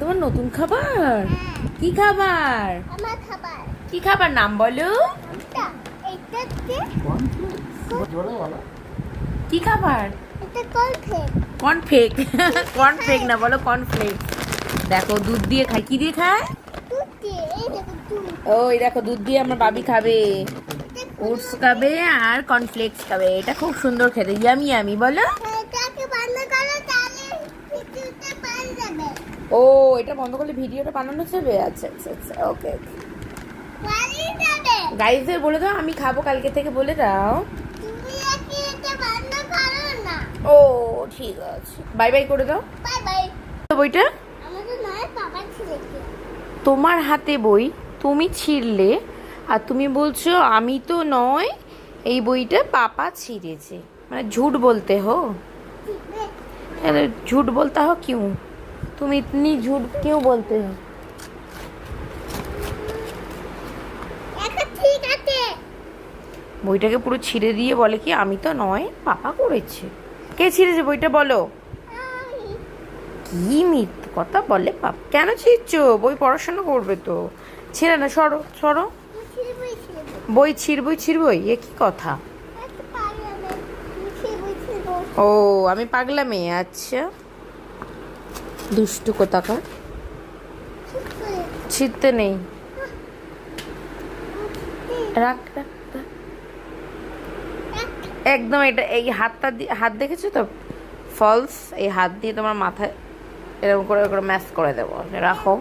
তোমার নতুন খাবার? কি খাবার? আমার খাবার কি খাবার নাম বলো? কি খাবার? এটা কর্নফ্লেক্স। কর্নফ্লেক। কর্নফ্লেক না, বলো কর্নফ্লেক। দেখো দুধ দিয়ে খায়। কি দিয়ে খায়? দুধ দিয়ে, এই দেখো দুধ। ওই দেখো দুধ দিয়ে আমার বাবি খাবে। ওটস খাবে আর কর্নফ্লেক্স খাবে। এটা খুব সুন্দর খেতে, ইয়ামি ইয়ামি বলো। এটাকে বন্ধ করো তাহলে ভিডিওটা পাওয়া যাবে। ও এটা বন্ধ করলে ভিডিওটা বানানো যাবে? আচ্ছা আচ্ছা আচ্ছা, ওকে ওকে। পালিয়ে যাবে। গাইজদের বলে দাও আমি খাবো কালকে থেকে, বলে দাও। তুমি কি এটা বন্ধ করো না? ও ঠিক আছে, বাই বাই করে দাও। Bye bye. বইটা আমাদের নয় বাবা ছেলেকে। তোমার হাতে বই, তুমি ছিঁড়লে, আর তুমি বলছো আমি তো নয়, এই বইটা পাপা ছিঁড়েছে। মানে झूठ बोलते हो? अरे झूठ बोलता हो क्यों? तुम इतनी झूठ क्यों बोलते हो? এখন ঠিক আছে। বইটাকে পুরো ছিঁড়ে দিয়ে বলে কি আমি তো নয়, পাপা করেছে। কে ছিঁড়েছে বইটা বলো? কি মিথ্যে কথা বলে পাপ। কেন ছিঁড়ছো? বই পড়াশোনা করবে তো। ছিঁড়ে না, সরো সরো। বই ছিঁড়বই, এ কি কথা? ও আমি পাগলা মেয়ে, আচ্ছা। দুষ্টু কোথাকার। ছিঁড়তে নেই, রাখ রাখ রাখ। একদম এটা এই হাতটা দিয়ে, হাত দেখেছো তো ফলস, এই হাত দিয়ে তোমার মাথায় এরকম করে ম্যাশ করে দেবো। রাখো।